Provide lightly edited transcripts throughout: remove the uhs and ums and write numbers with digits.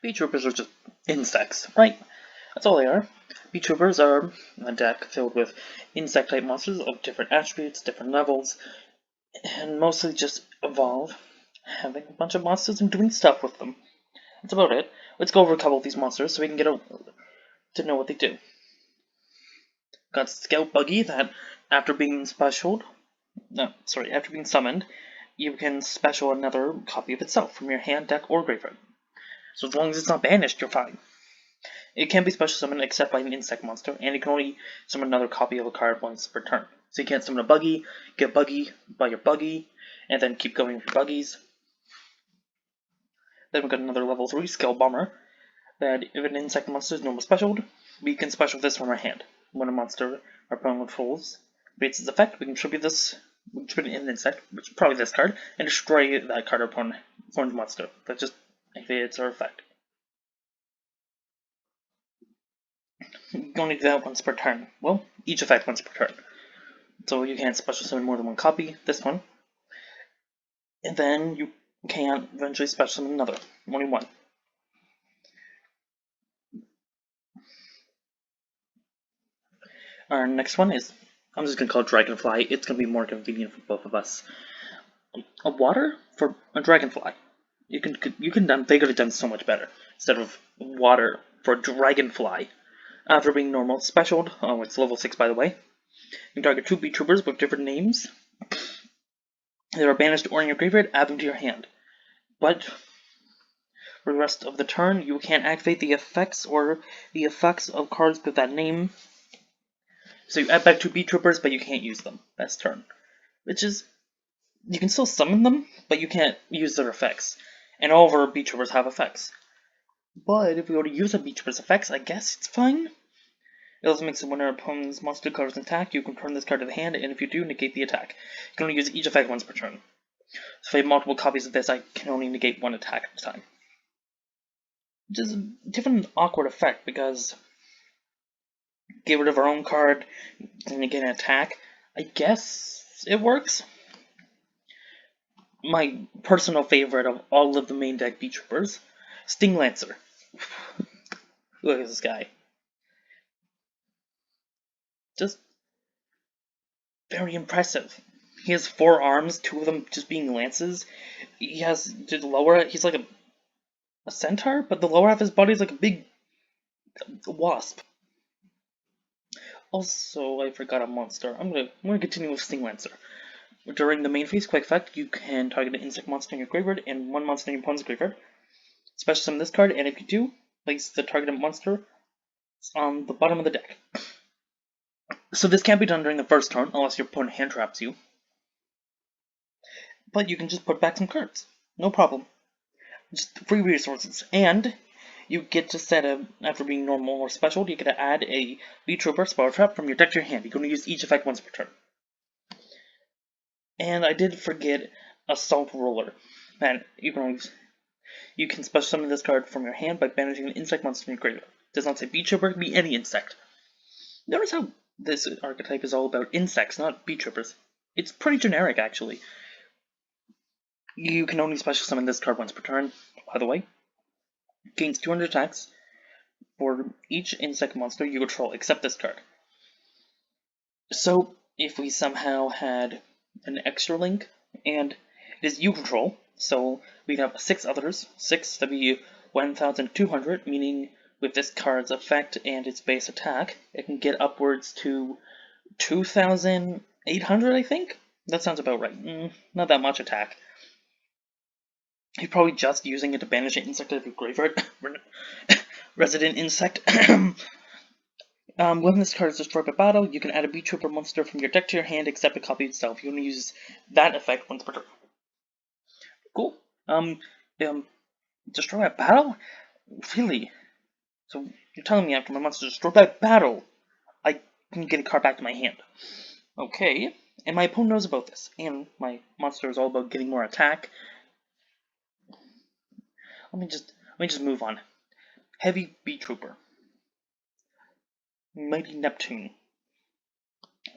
Beetroopers are just insects, right? That's all they are. Beetroopers are a deck filled with insect-type monsters of different attributes, different levels, and mostly just evolve, having a bunch of monsters and doing stuff with them. That's about it. Let's go over a couple of these monsters so we can get to know what they do. Got Scout Buggy that, after being after being summoned, you can special another copy of itself from your hand, deck, or graveyard. So as long as it's not banished, you're fine. It can be special summoned except by an insect monster, and you can only summon another copy of a card once per turn. So you can't summon a Buggy, get Buggy, buy your Buggy, and then keep going with your Buggies. Then we've got another level 3 Scale Bomber, that if an insect monster is normal specialed, we can special this from our hand. When a monster our opponent controls creates its effect, we can tribute it in an insect, which is probably this card, and destroy that card our opponent's monster. That just activates our effect. You only do that once per turn. Well, each effect once per turn. So you can't special summon more than one copy, this one. And then you can't eventually special summon another, only one. Our next one is, I'm just going to call it Dragonfly. It's going to be more convenient for both of us. A water for a Dragonfly. They could have done so much better. Instead of water for a Dragonfly. After being normal specialed, it's level 6 by the way. You can target 2 Beetroopers with different names. They are banished or in your graveyard, add them to your hand. But for the rest of the turn, you can't activate the effects of cards with that name. So you add back 2 Beetroopers, but you can't use them. That's turn. Which is, you can still summon them, but you can't use their effects. And all of our Beetroopers have effects. But if we were to use a Beetrooper's effects, I guess it's fine. It also makes it when our opponent's monster card is attacked, you can turn this card to the hand, and if you do, negate the attack. You can only use each effect once per turn. So if I have multiple copies of this, I can only negate one attack at a time. Which is a different awkward effect, because get rid of our own card, and negate an attack. I guess it works. My personal favorite of all of the main deck Beetroopers, Sting Lancer. Look at this guy. Just very impressive. He has 4 arms, 2 of them just being lances. He has the lower, he's like a centaur, but the lower half of his body is like a big wasp. Also, I forgot a monster. I'm gonna continue with Sting Lancer. During the main phase, quick effect, you can target an insect monster in your graveyard and 1 monster in your opponent's graveyard. Special summon this card, and if you do, place the targeted monster on the bottom of the deck. So this can't be done during the first turn, unless your opponent hand traps you. But you can just put back some cards. No problem. Just free resources. And you get to set after being normal or special, you get to add a Beetrooper Spell Trap from your deck to your hand. You can only use each effect once per turn. And I did forget Assault Roller. And you can special summon this card from your hand by banishing an insect monster from your graveyard. It does not say Beetrooper, it can be any insect. Notice how this archetype is all about insects, not Beetroopers. It's pretty generic, actually. You can only special summon this card once per turn, by the way. Gains 200 attacks for each insect monster you control, except this card. So, if we somehow had an extra link, and it is you control, so we have 6 others, 6 to be 1,200, meaning with this card's effect and its base attack, it can get upwards to 2,800, I think? That sounds about right. Not that much attack. You're probably just using it to banish an insect out of your graveyard. Resident Insect. When this card is destroyed by battle, you can add a Beetrooper monster from your deck to your hand, except a copy itself. You only use that effect once per turn. Cool. Destroy by battle? Really? So you're telling me after my monster is destroyed by battle, I can get a card back to my hand? Okay. And my opponent knows about this, and my monster is all about getting more attack. Let me just move on. Heavy Beetrooper. Mighty Neptune.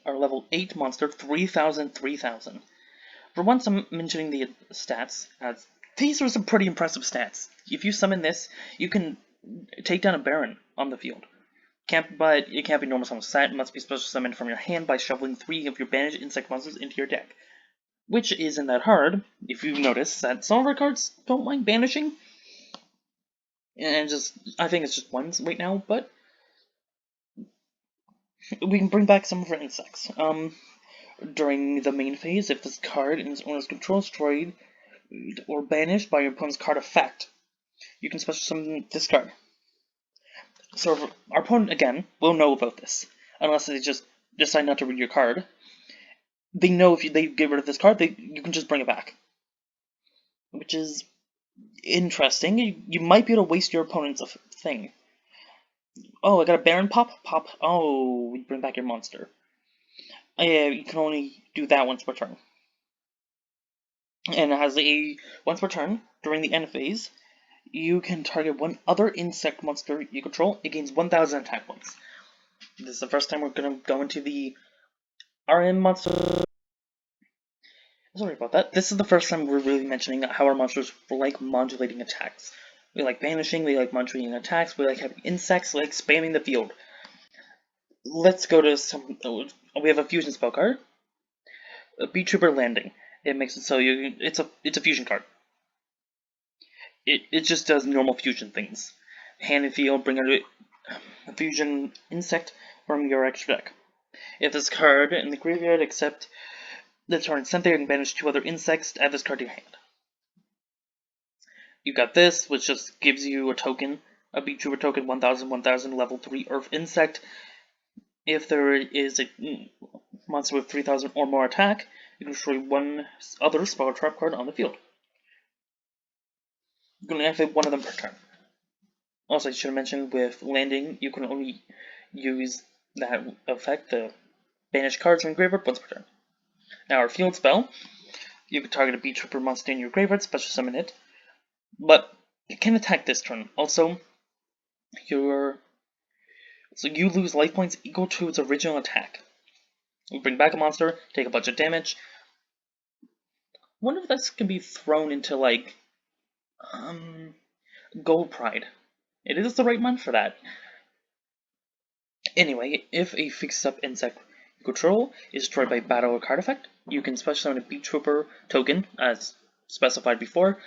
Our level 8 monster, 3,000. For once I'm mentioning the stats as these are some pretty impressive stats. If you summon this, you can take down a Baron on the field. But it can't be normal summon set. It must be special summoned from your hand by shoveling 3 of your banished insect monsters into your deck. Which isn't that hard, if you've noticed that some of our cards don't mind banishing. And I think it's just ones right now, but we can bring back some of our insects. During the main phase, if this card in its owner's control is destroyed or banished by your opponent's card effect, you can special summon this card. So our opponent, again, will know about this, unless they just decide not to read your card. They know if they get rid of this card, you can just bring it back. Which is interesting. You might be able to waste your opponent's thing. Oh, I got a Baron pop? Pop. Oh, we bring back your monster. Yeah, you can only do that once per turn. And it has once per turn, during the end phase, you can target one other insect monster you control. It gains 1,000 attack points. This is the first time we're going to go into the RM monster. Sorry about that. This is the first time we're really mentioning how our monsters like modulating attacks. We like banishing, we like modulating attacks, we like having insects, we like spamming the field. Let's go to some. We have a fusion spell card, a Beetrooper Landing. It makes it so it's a fusion card. It just does normal fusion things. Hand and field, bring out a fusion insect from your extra deck. If this card in the graveyard, except the turn sent there, you can banish 2 other insects to add this card to your hand. You got this, which just gives you a token, a Beetrooper token, 1000, 1000, level 3 Earth Insect. If there is a monster with 3000 or more attack, you can destroy one other spell trap card on the field. You can activate one of them per turn. Also, I should have mentioned with landing, you can only use that effect, the banish cards from graveyard, once per turn. Now, our field spell, you can target a Beetrooper monster in your graveyard, special summon it, but it can attack this turn. Also, you lose life points equal to its original attack. You bring back a monster, take a bunch of damage. I wonder if this can be thrown into, like, Gold Pride. It is the right month for that. Anyway, if a fixed-up insect you control is destroyed by battle or card effect, you can special summon a Beetrooper token, as specified before,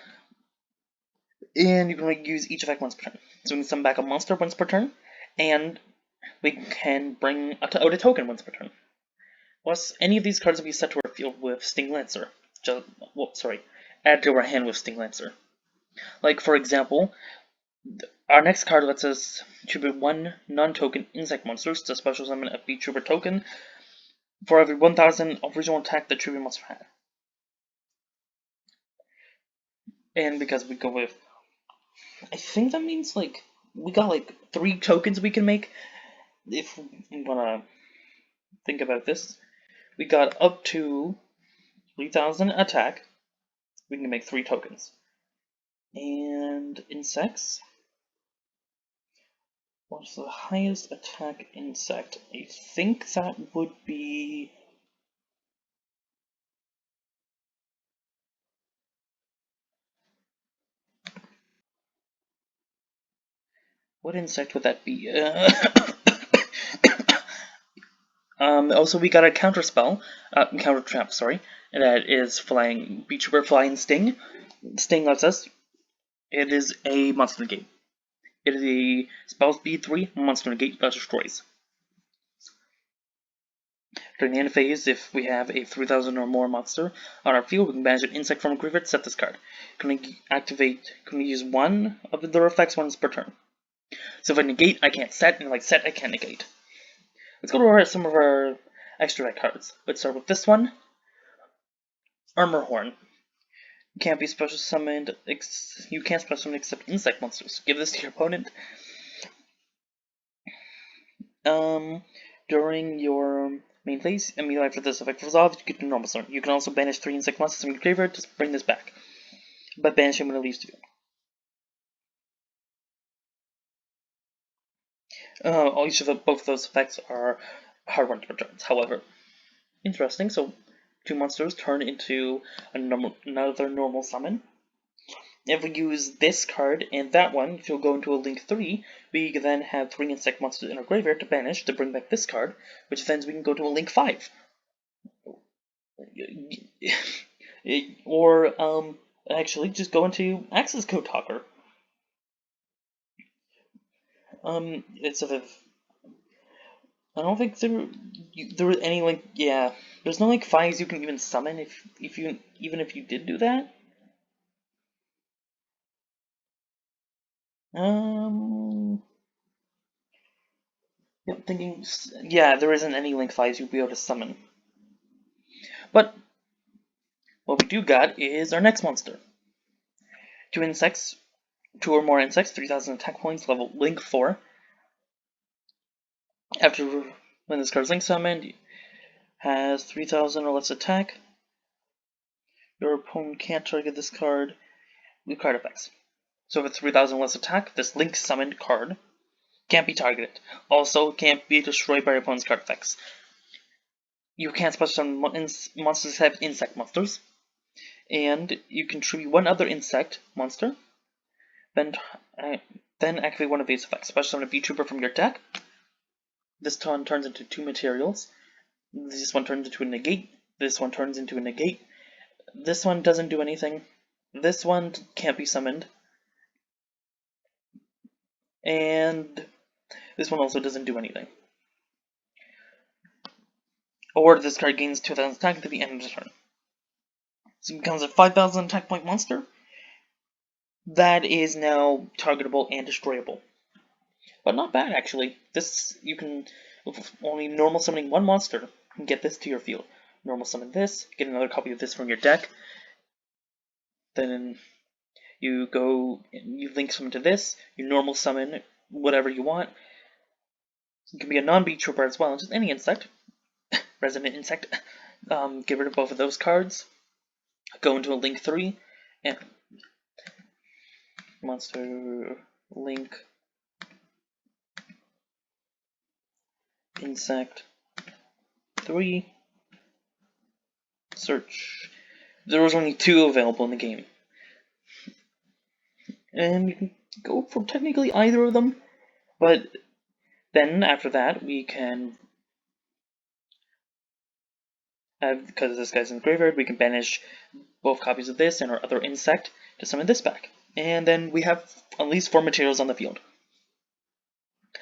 and you can only use each effect once per turn. So we can summon back a monster once per turn, and we can bring out a token once per turn. Plus, any of these cards will be set to our field with Sting Lancer. Add to our hand with Sting Lancer. Like, for example, our next card lets us tribute 1 non-token insect monsters to special summon a Beetrooper token for every 1000 original attack the tribute monster had. And because we go with, I think that means like we got like 3 tokens we can make. If we wanna think about this, we got up to 3000 attack. We can make 3 tokens. And insects. What's the highest attack insect? I think that would be. What insect would that be? Also, we got a counter spell, counter trap, sorry, that is flying, Beetrooper Flying Sting. Sting lets us. It is a monster negate. It is a spell speed 3 monster negate that destroys. During the end phase, if we have a 3000 or more monster on our field, we can banish an insect from a graveyard, set this card. Can we use one of their effects once per turn. So if I negate, I can't set, and if I set, I can't negate. Let's go to some of our extra deck cards. Let's start with this one. Armor Horn. You can't be special summoned. You can't special summon except insect monsters. Give this to your opponent. During your main phase, immediately after this effect resolved, you get a normal summon. You can also banish 3 insect monsters from your graveyard to bring this back, but banishing when it leaves the field. Each of both of those effects are hard ones returns. However, interesting. So 2 monsters turn into another normal summon. If we use this card and that one, if you'll go into a link 3, we can then have 3 insect monsters in our graveyard to banish to bring back this card, which then we can go to a link 5. Or, actually, just go into Access Code Talker. It's a... I don't think there was any link... Yeah, there's no link 5s you can even summon if you did do that. I'm thinking... Yeah, there isn't any link 5s you'll be able to summon. But what we do got is our next monster. 2 insects, 2 or more insects, 3,000 attack points, level link 4. After when this card's link summoned, has 3,000 or less attack. Your opponent can't target this card with card effects. So if it's 3,000 less attack, this link summoned card can't be targeted. Also, can't be destroyed by your opponent's card effects. You can't special summon monsters that have insect monsters. And you can tribute one other insect monster, then activate one of these effects. Special summon a Beetrooper from your deck. This one turns into 2 materials. This one turns into a negate. This one turns into a negate. This one doesn't do anything. This one can't be summoned. And this one also doesn't do anything. Or this card gains 2,000 attack to the end of the turn. So it becomes a 5,000 attack point monster that is now targetable and destroyable. But not bad, actually. This, you can, with only normal summoning one monster, and get this to your field. Normal summon this, get another copy of this from your deck. Then you go, you link summon to this, you normal summon whatever you want. It can be a non-Beetrooper as well, just any insect. Resident insect. Get rid of both of those cards. Go into a link 3, and monster link insect 3. Search. There was only 2 available in the game. And you can go for technically either of them, but then after that we can have, because this guy's in the graveyard, we can banish both copies of this and our other insect to summon this back. And then we have at least 4 materials on the field.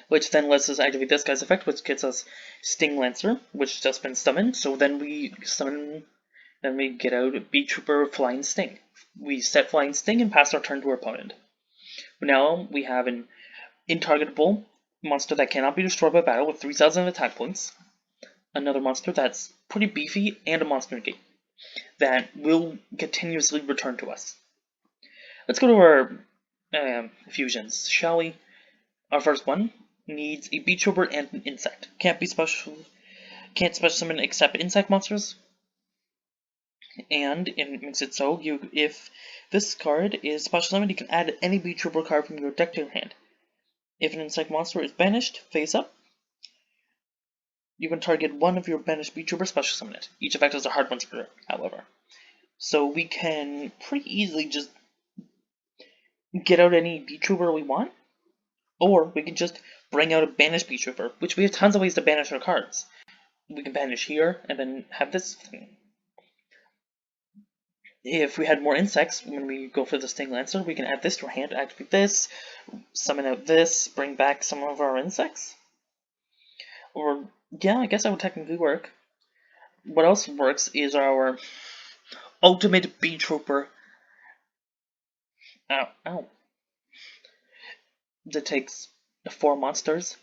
Which then lets us activate this guy's effect, which gets us Sting Lancer, which has just been summoned. So then we summon, then we get out Beetrooper Flying Sting. We set Flying Sting and pass our turn to our opponent. Now we have an intargetable monster that cannot be destroyed by battle with 3,000 attack points. Another monster that's pretty beefy, and a monster negate that will continuously return to us. Let's go to our fusions, shall we? Our first one needs a Beetrooper and an insect. Can't special summon except insect monsters. And it makes it so if this card is special summoned, you can add any Beetrooper card from your deck to your hand. If an insect monster is banished, face up, you can target one of your banished Beetrooper, special summon it. Each effect is a hard one spreader, however. So we can pretty easily just get out any Beetrooper we want, or we can just bring out a banished Beetrooper, which we have tons of ways to banish our cards. We can banish here, and then have this thing. If we had more insects, when we go for the Sting Lancer, we can add this to our hand, activate this, summon out this, bring back some of our insects. Or, yeah, I guess that would technically work. What else works is our ultimate Beetrooper. Ow. That takes 4 monsters.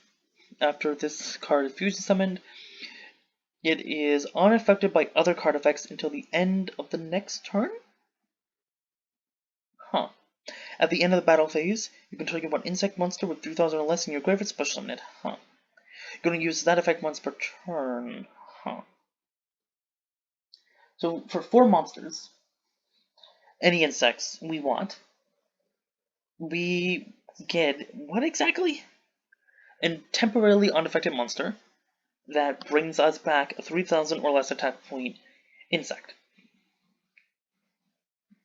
After this card is fusion summoned, it is unaffected by other card effects until the end of the next turn? Huh. At the end of the battle phase, you can target one insect monster with 3,000 or less in your graveyard, special summon it. Huh. You're going to use that effect once per turn. Huh. So for 4 monsters, any insects we want, we get what exactly? A temporarily unaffected monster that brings us back a 3,000 or less attack point insect.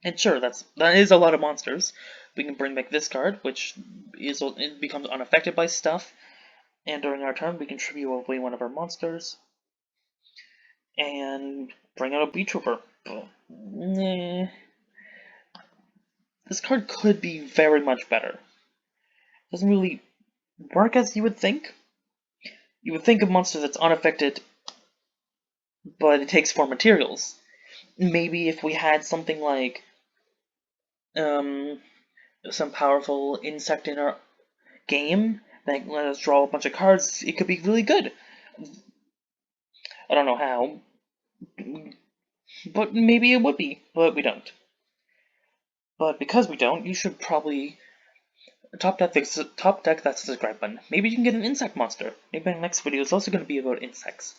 And sure, that is a lot of monsters. We can bring back this card, which it becomes unaffected by stuff, and during our turn we can tribute away one of our monsters, and bring out a Beetrooper. This card could be very much better. Doesn't really work as you would think. You would think a monster that's unaffected, but it takes 4 materials. Maybe if we had something like some powerful insect in our game that let us draw a bunch of cards, it could be really good. I don't know how, but maybe it would be, but we don't. But because we don't, you should probably top deck that subscribe button. Maybe you can get an insect monster. Maybe my next video is also going to be about insects.